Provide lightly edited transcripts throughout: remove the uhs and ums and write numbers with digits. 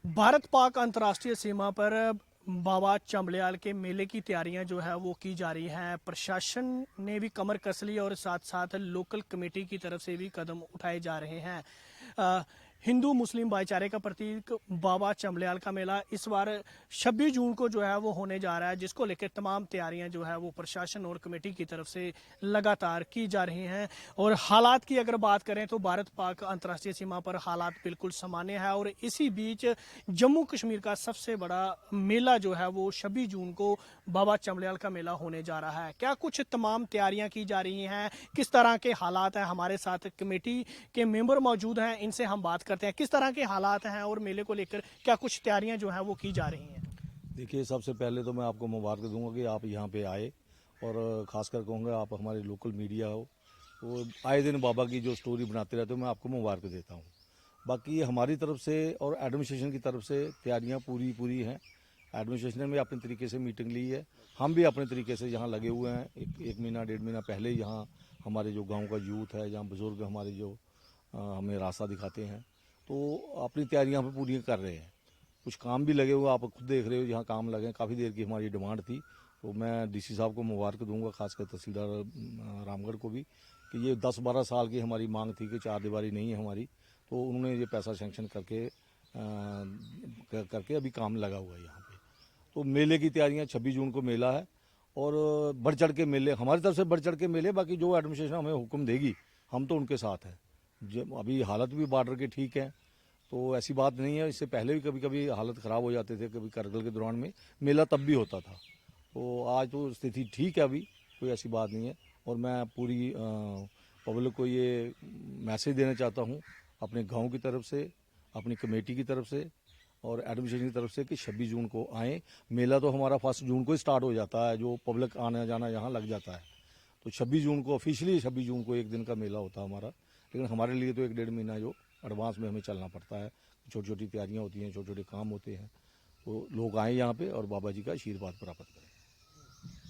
भारत पाक अंतर्राष्ट्रीय सीमा पर बाबा चंबलियाल के मेले की तैयारियां जो है वो की जा रही हैं। प्रशासन ने भी कमर कस ली और साथ साथ लोकल कमेटी की तरफ से भी कदम उठाए जा रहे हैं। हिंदू मुस्लिम भाईचारे का प्रतीक बाबा चंबलियाल का मेला इस बार 26 जून को जो है वो होने जा रहा है, जिसको लेकर तमाम तैयारियां जो है वो प्रशासन और कमेटी की तरफ से लगातार की जा रही हैं। और हालात की अगर बात करें तो भारत पाक अंतर्राष्ट्रीय सीमा पर हालात बिल्कुल सामान्य है और इसी बीच जम्मू कश्मीर का सबसे बड़ा मेला जो है वो 26 जून को बाबा चंबलियाल का मेला होने जा रहा है। क्या कुछ तमाम तैयारियां की जा रही हैं, किस तरह के हालात हैं, हमारे साथ कमेटी के मेंबर मौजूद हैं, इनसे हम बात करते हैं किस तरह के हालात हैं और मेले को लेकर क्या कुछ तैयारियां जो हैं वो की जा रही हैं। देखिए, सबसे पहले तो मैं आपको मुबारक दूंगा कि आप यहाँ पे आए और ख़ासकर कहूँगा आप हमारे लोकल मीडिया हो, वो आए दिन बाबा की जो स्टोरी बनाते रहते हो, मैं आपको मुबारक देता हूँ। बाकी हमारी तरफ से और एडमिनिस्ट्रेशन की तरफ से तैयारियाँ पूरी हैं। एडमिनिस्ट्रेशन ने भी अपने तरीके से मीटिंग ली है, हम भी अपने तरीके से यहाँ लगे हुए हैं। एक महीना 1.5 महीना पहले यहाँ हमारे जो गाँव का यूथ है, जहाँ बुज़ुर्ग हमारे जो हमें रास्ता दिखाते हैं, तो अपनी तैयारियाँ हम पूरी कर रहे हैं। कुछ काम भी लगे हुए, आप खुद देख रहे हो, यहाँ काम लगे। काफ़ी देर की हमारी डिमांड थी, तो मैं डीसी साहब को मुबारक दूंगा, खासकर तहसीलदार रामगढ़ को भी, कि ये 10-12 साल की हमारी मांग थी कि चार दीवारी नहीं है हमारी, तो उन्होंने ये पैसा सेंक्शन करके अभी काम लगा हुआ है यहाँ पे। तो मेले की तैयारियाँ 26 जून को मेला है और बढ़ चढ़ के मेले हमारी तरफ से बढ़ चढ़ के मेले, बाकी जो एडमिनिस्ट्रेशन हमें हुक्म देगी हम तो उनके साथ हैं। जब अभी हालत भी बॉर्डर के ठीक है, तो ऐसी बात नहीं है। इससे पहले भी कभी कभी हालत ख़राब हो जाते थे, कभी करगिल के दौरान में मेला तब भी होता था। तो आज तो स्थिति ठीक है, अभी कोई ऐसी बात नहीं है। और मैं पूरी पब्लिक को ये मैसेज देना चाहता हूँ अपने गांव की तरफ से, अपनी कमेटी की तरफ से और एडमिनिस्ट्रेशन की तरफ से कि 26 जून को आएँ। मेला तो हमारा 1 जून को ही स्टार्ट हो जाता है, जो पब्लिक आना जाना यहाँ लग जाता है। तो 26 जून को ऑफिशियली 26 जून को एक दिन का मेला होता है हमारा, लेकिन हमारे लिए तो 1-1.5 महीना जो एडवांस में हमें चलना पड़ता है। छोटी छोटी तैयारियां होती हैं, छोटे छोटे काम होते हैं, तो लोग आएँ यहाँ पे और बाबा जी का आशीर्वाद प्राप्त करें।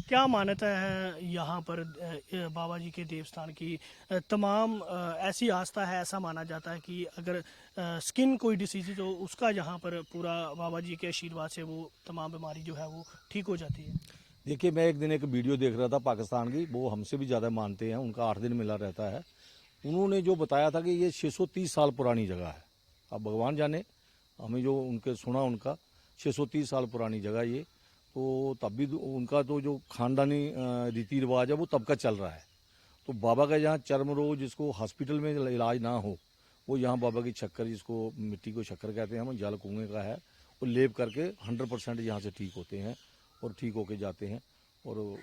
क्या मान्यता है यहाँ पर बाबा जी के देवस्थान की तमाम ऐसी आस्था है, ऐसा माना जाता है कि अगर स्किन कोई डिसीज तो उसका यहाँ पर पूरा बाबा जी के आशीर्वाद से वो तमाम बीमारी जो है वो ठीक हो जाती है। देखिए, मैं एक दिन एक वीडियो देख रहा था पाकिस्तान की, वो हमसे भी ज़्यादा मानते हैं, उनका 8 दिन मेला रहता है। उन्होंने जो बताया था कि ये 630 साल पुरानी जगह है। अब भगवान जाने, हमें जो उनके सुना उनका 630 साल पुरानी जगह ये, तो तब भी उनका तो जो खानदानी रीति रिवाज है वो तब का चल रहा है। तो बाबा का यहाँ चर्म रोग जिसको हॉस्पिटल में इलाज ना हो, वो यहाँ बाबा की शक्कर, जिसको मिट्टी को शक्कर कहते हैं, हम जल कुएँ का है, वो लेप करके 100% यहाँ से ठीक होते हैं और ठीक होके जाते हैं। और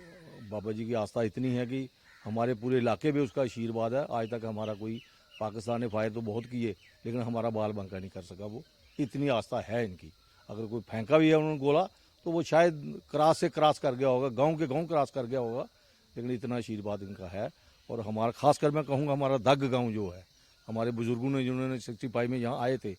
बाबा जी की आस्था इतनी है कि हमारे पूरे इलाके में उसका आशीर्वाद है। आज तक हमारा कोई, पाकिस्तान ने फायर तो बहुत किए लेकिन हमारा बाल बांका नहीं कर सका, वो इतनी आस्था है इनकी। अगर कोई फेंका भी है उन्होंने गोला तो वो शायद क्रॉस से क्रॉस कर गया होगा, गांव के गांव क्रॉस कर गया होगा, लेकिन इतना आशीर्वाद इनका है। और हमारा खासकर मैं कहूँगा हमारा दग गाँव जो है, हमारे बुजुर्गों ने जिन्होंने 65 में यहाँ आए थे,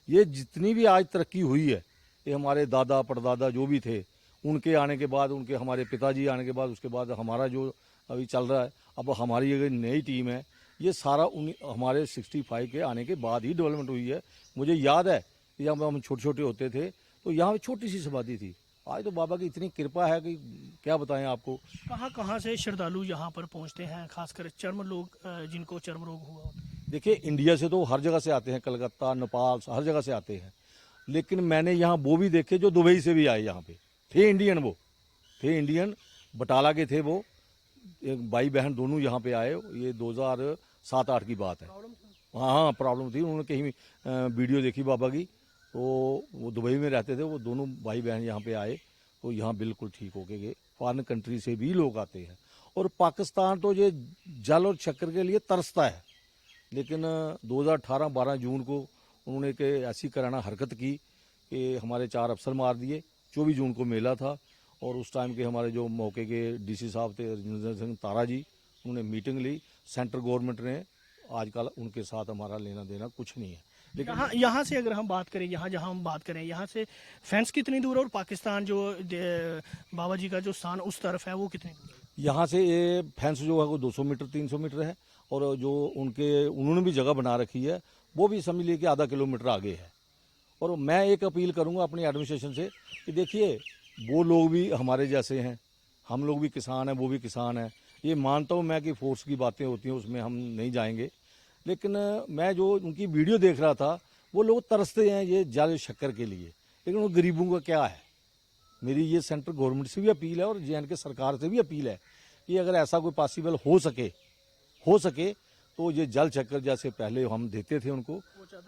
ये जितनी भी आज तरक्की हुई है, ये हमारे दादा परदादा जो भी थे उनके आने के बाद, उनके हमारे पिताजी आने के बाद, उसके बाद हमारा जो अभी चल रहा है, अब हमारी अगर नई टीम है, ये सारा हमारे 65 के आने के बाद ही डेवलपमेंट हुई है। मुझे याद है कि जब हम छोटे छोटे होते थे तो यहाँ छोटी सी समाधि थी। आज तो बाबा की इतनी कृपा है कि क्या बताएं आपको। कहाँ कहाँ से श्रद्धालु यहाँ पर पहुँचते हैं, खासकर चर्म लोग जिनको चर्म रोग हुआ होता है। देखिए, इंडिया से तो हर जगह से आते हैं, कलकत्ता, नेपाल, हर जगह से आते हैं। लेकिन मैंने यहाँ वो भी देखे जो दुबई से भी आए, यहाँ पे थे इंडियन, वो थे इंडियन, बटाला के थे वो, एक भाई बहन दोनों यहाँ पे आए। ये 2007-8 की बात है। हाँ हाँ, प्रॉब्लम थी, उन्होंने कहीं वीडियो देखी बाबा की, तो वो दुबई में रहते थे, वो दोनों भाई बहन यहाँ पे आए, तो यहाँ बिल्कुल ठीक हो के गए। फॉरेन कंट्री से भी लोग आते हैं और पाकिस्तान तो ये जल और शक्कर के लिए तरसता है, लेकिन 2018-12 जून को उन्होंने एक ऐसी कराना हरकत की कि हमारे 4 अफसर मार दिए। 24 जून को मेला था और उस टाइम के हमारे जो मौके के डीसी साहब थे रजिंदर सिंह तारा जी, उन्होंने मीटिंग ली। सेंट्रल गवर्नमेंट ने, आजकल उनके साथ हमारा लेना देना कुछ नहीं है। लेकिन यहाँ से अगर हम बात करें, यहाँ जहाँ हम बात करें, यहाँ से फेंस कितनी दूर है और पाकिस्तान जो बाबा जी का जो स्थान उस तरफ है वो कितनी दूर है? यहाँ से ये फेंस जो है वो 200 मीटर 300 मीटर है, और जो उन्होंने भी जगह बना रखी है वो भी समझ लीजिए कि आधा किलोमीटर आगे है। और मैं एक अपील करूंगा अपनी एडमिनिस्ट्रेशन से कि देखिए वो लोग भी हमारे जैसे हैं, हम लोग भी किसान हैं, वो भी किसान हैं। ये मानता हूँ मैं कि फोर्स की बातें होती हैं, उसमें हम नहीं जाएंगे, लेकिन मैं जो उनकी वीडियो देख रहा था वो लोग तरसते हैं ये जल शक्कर के लिए, लेकिन वो गरीबों का क्या है। मेरी ये सेंट्रल गवर्नमेंट से भी अपील है और JNK सरकार से भी अपील है कि अगर ऐसा कोई पॉसिबल हो सके तो ये जल चक्कर जैसे पहले हम देते थे उनको,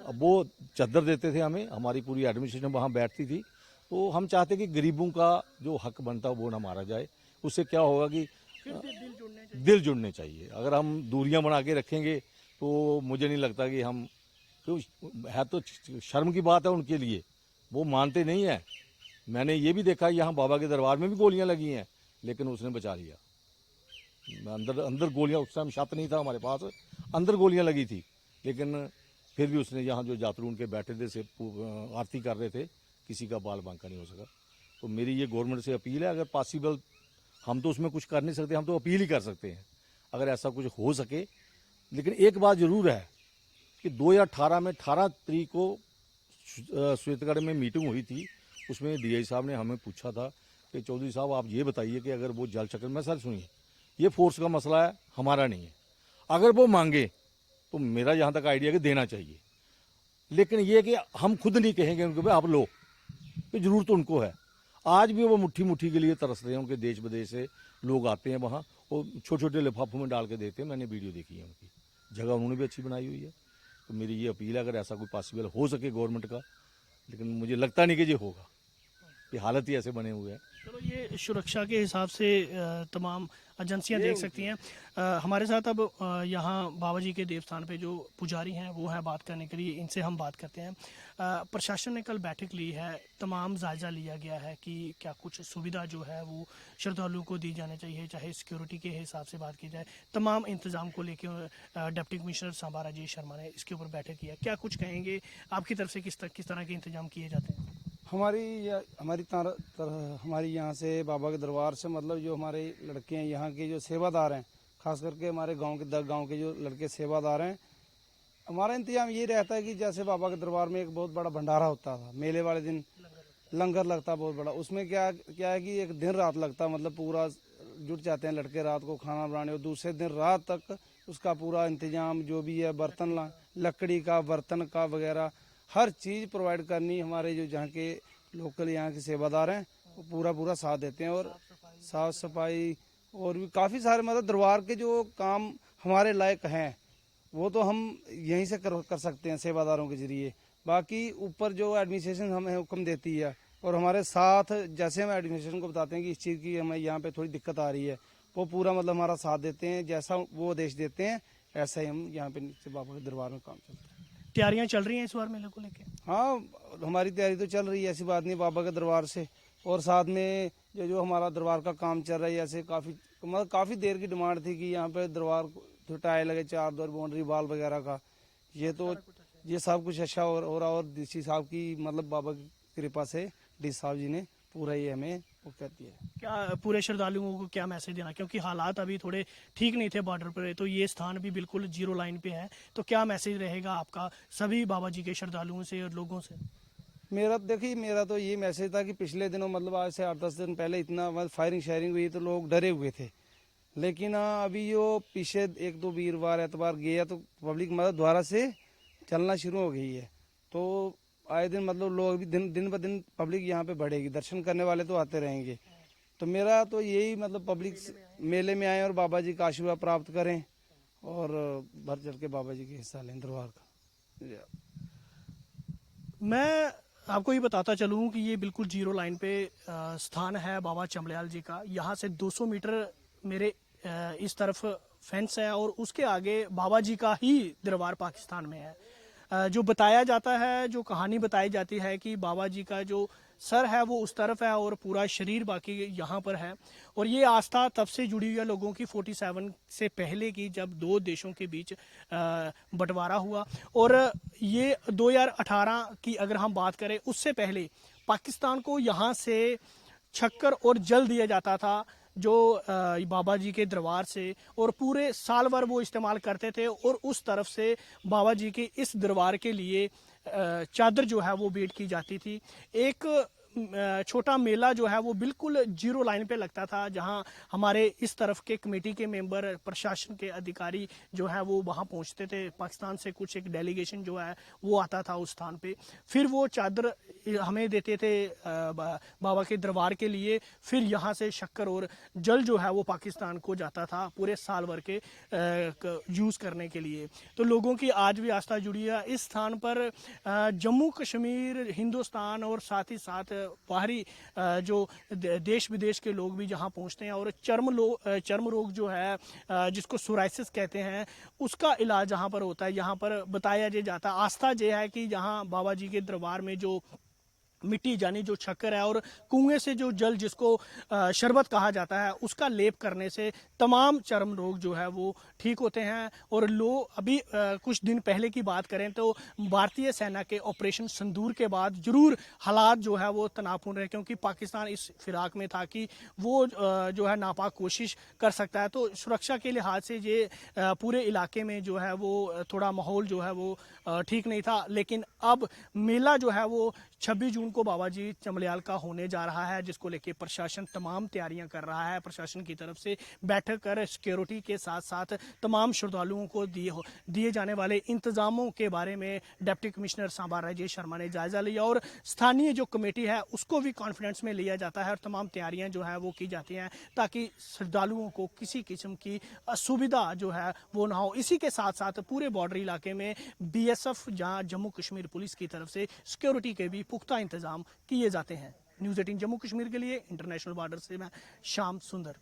अब वो चादर देते थे हमें, हमारी पूरी एडमिनिस्ट्रेशन वहाँ बैठती थी, तो हम चाहते कि गरीबों का जो हक बनता है वो ना मारा जाए। उससे क्या होगा कि दिल जुड़ने चाहिए। अगर हम दूरियां बना के रखेंगे तो मुझे नहीं लगता कि हम, तो है तो शर्म की बात है उनके लिए, वो मानते नहीं है। मैंने ये भी देखा यहाँ बाबा के दरबार में भी गोलियां लगी हैं, लेकिन उसने बचा लिया। अंदर गोलियां, उस टाइम छत नहीं था हमारे पास, अंदर गोलियां लगी थी, लेकिन फिर भी उसने, यहाँ जो यात्रु उनके बैठे थे से आरती कर रहे थे, किसी का बाल बांका नहीं हो सका। तो मेरी ये गवर्नमेंट से अपील है, अगर पॉसिबल, हम तो उसमें कुछ कर नहीं सकते, हम तो अपील ही कर सकते हैं अगर ऐसा कुछ हो सके। लेकिन एक बात जरूर है कि 2018 में 18 तारीख को श्वेतगढ़ में मीटिंग हुई थी, उसमें DI साहब ने हमें पूछा था कि चौधरी साहब आप ये बताइए कि अगर वो जल चक्कर में, सर सुनिए, ये फोर्स का मसला है, हमारा नहीं है। अगर वो मांगे तो मेरा जहाँ तक आइडिया कि देना चाहिए, लेकिन ये कि हम खुद नहीं कहेंगे उनको भाई आप लो, कि जरूरत तो उनको है। आज भी वो मुट्ठी मुट्ठी के लिए तरस रहे हैं, उनके देश विदेश से लोग आते हैं वहाँ, वो छोटे छोटे लिफाफों में डाल के देते हैं। मैंने वीडियो देखी है, उनकी जगह उन्होंने भी अच्छी बनाई हुई है। तो मेरी ये अपील है अगर ऐसा कोई पॉसिबल हो सके गवर्नमेंट का, लेकिन मुझे लगता नहीं कि ये होगा, ये हालत ही ऐसे बने हुए हैं। चलो ये सुरक्षा के हिसाब से तमाम एजेंसियां देख सकती हैं। हमारे साथ अब यहाँ बाबा जी के देवस्थान पे जो पुजारी हैं वो हैं बात करने के लिए, इनसे हम बात करते हैं। प्रशासन ने कल बैठक ली है, तमाम जायजा लिया गया है कि क्या कुछ सुविधा जो है वो श्रद्धालुओं को दी जानी चाहिए, चाहे सिक्योरिटी के हिसाब से बात की जाए, तमाम इंतजाम को लेकर डिप्टी कमिश्नर सांबा राजेश शर्मा ने इसके ऊपर बैठक किया। क्या कुछ कहेंगे, आपकी तरफ से किस तरह के इंतजाम किए जाते हैं? हमारी यहाँ से बाबा के दरबार से मतलब जो हमारे लड़के हैं यहाँ के जो सेवादार हैं, खास करके हमारे गांव के 10 गांव के जो लड़के सेवादार हैं, हमारा इंतजाम ये रहता है कि जैसे बाबा के दरबार में एक बहुत बड़ा भंडारा होता था, मेले वाले दिन लंगर लगता बहुत बड़ा, उसमें क्या है कि एक दिन रात लगता, मतलब पूरा जुट जाते हैं लड़के रात को खाना बनाने, और दूसरे दिन रात तक उसका पूरा इंतजाम जो भी है, बर्तन लकड़ी का, बर्तन का वगैरह हर चीज़ प्रोवाइड करनी। हमारे जो जहाँ के लोकल यहाँ के सेवादार हैं वो पूरा साथ देते हैं, और साफ सफाई और भी काफ़ी सारे मतलब दरबार के जो काम हमारे लायक हैं वो तो हम यहीं से कर सकते हैं सेवादारों के जरिए। बाकी ऊपर जो एडमिनिस्ट्रेशन हमें हुक्म देती है और हमारे साथ जैसे हम एडमिनिस्ट्रेशन को बताते हैं कि इस चीज़ की हमें यहाँ पे थोड़ी दिक्कत आ रही है, वो पूरा मतलब हमारा साथ देते हैं, जैसा वो आदेश देते हैं ऐसा ही हम यहाँ पे नीचे बाबा के दरबार में काम चलता है। तैयारियां चल रही हैं इस बार मेले को लेके? हाँ, हमारी तैयारी तो चल रही है, ऐसी बात नहीं, बाबा के दरबार से, और साथ में जो हमारा दरबार का काम चल रहा है, ऐसे काफ़ी देर की डिमांड थी कि यहाँ पे दरबार तो टाइल लगे, 4 दौर बाउंड्री वाल वगैरह का, ये सब कुछ अच्छा हो रहा, और डीसी साहब की मतलब बाबा की कृपा से डी साहब जी ने पूरा ये हमें वो कहती है। क्या पूरे श्रद्धालुओं को क्या मैसेज देना, क्योंकि हालात अभी थोड़े ठीक नहीं थे बॉर्डर पर, तो ये स्थान भी बिल्कुल जीरो लाइन पे है, तो क्या मैसेज रहेगा आपका सभी बाबा जी के श्रद्धालुओं से और लोगों से? मेरा तो ये मैसेज था कि पिछले दिनों मतलब आज से 8-10 दिन पहले इतना मतलब फायरिंग हुई तो लोग डरे हुए थे, लेकिन अभी जो पीछे 1-2 वीरवार एतवार गया तो पब्लिक मतलब दोबारा से चलना शुरू हो गई है, तो आए दिन मतलब लोग भी दिन ब दिन पब्लिक यहाँ पे बढ़ेगी, दर्शन करने वाले तो आते रहेंगे। तो मेरा तो यही मतलब पब्लिक मेले में आए और बाबा जी का आशीर्वाद प्राप्त करें और भर चढ़ के बाबा जी के हिस्सा लें दरबार का। मैं आपको ये बताता चलूँ कि ये बिल्कुल जीरो लाइन पे स्थान है बाबा चंबलियाल जी का। यहाँ से 200 मीटर मेरे इस तरफ फेंस है और उसके आगे बाबा जी का ही दरबार पाकिस्तान में है। जो बताया जाता है, जो कहानी बताई जाती है कि बाबा जी का जो सर है वो उस तरफ है और पूरा शरीर बाकी यहाँ पर है, और ये आस्था तब से जुड़ी हुई है लोगों की 47 से पहले की, जब 2 देशों के बीच बंटवारा हुआ। और ये 2018 की अगर हम बात करें, उससे पहले पाकिस्तान को यहाँ से शक्कर और जल दिया जाता था जो बाबा जी के दरबार से, और पूरे साल भर वो इस्तेमाल करते थे, और उस तरफ से बाबा जी के इस दरबार के लिए चादर जो है वो भेंट की जाती थी। एक छोटा मेला जो है वो बिल्कुल जीरो लाइन पे लगता था, जहां हमारे इस तरफ के कमेटी के मेंबर, प्रशासन के अधिकारी जो है वो वहां पहुंचते थे। पाकिस्तान से कुछ एक डेलीगेशन जो है वो आता था उस स्थान पे, फिर वो चादर हमें देते थे बाबा के दरबार के लिए। फिर यहाँ से शक्कर और जल जो है वो पाकिस्तान को जाता था पूरे साल भर के यूज़ करने के लिए। तो लोगों की आज भी आस्था जुड़ी है इस स्थान पर। जम्मू कश्मीर, हिंदुस्तान और साथ ही साथ बाहरी जो देश विदेश के लोग भी जहां पहुंचते हैं, और चर्म रोग जो है जिसको सोराइसिस कहते हैं, उसका इलाज जहां पर होता है, यहाँ पर बताया जाता है। आस्था ये है कि जहां बाबा जी के दरबार में जो मिट्टी यानी जो शक्कर है और कुएं से जो जल जिसको शरबत कहा जाता है, उसका लेप करने से तमाम चर्म रोग जो है वो ठीक होते हैं। और अभी कुछ दिन पहले की बात करें तो भारतीय सेना के ऑपरेशन संदूर के बाद ज़रूर हालात जो है वो तनावपूर्ण रहे, क्योंकि पाकिस्तान इस फिराक में था कि वो जो है नापाक कोशिश कर सकता है। तो सुरक्षा के लिहाज से ये पूरे इलाके में जो है वो थोड़ा माहौल जो है वो ठीक नहीं था। लेकिन अब मेला जो है वो 26 जून को बाबा जी चमड़ियाल का होने जा रहा है, जिसको लेके प्रशासन तमाम तैयारियां कर रहा है। प्रशासन की तरफ से बैठक कर सिक्योरिटी के साथ साथ तमाम श्रद्धालुओं को दिए जाने वाले इंतजामों के बारे में डिप्टी कमिश्नर सांबा राजेश शर्मा ने जायजा लिया, और स्थानीय जो कमेटी है उसको भी कॉन्फिडेंस में लिया जाता है, और तमाम तैयारियां जो है वो की जाती हैं ताकि श्रद्धालुओं को किसी किस्म की असुविधा जो है वो ना हो। इसी के साथ साथ पूरे बॉर्डर इलाके में BSF जहां जम्मू कश्मीर पुलिस की तरफ से सिक्योरिटी के भी पुख्ता इंतजाम किए जाते हैं। न्यूज़ 18 जम्मू कश्मीर के लिए इंटरनेशनल बॉर्डर से मैं श्याम सुंदर।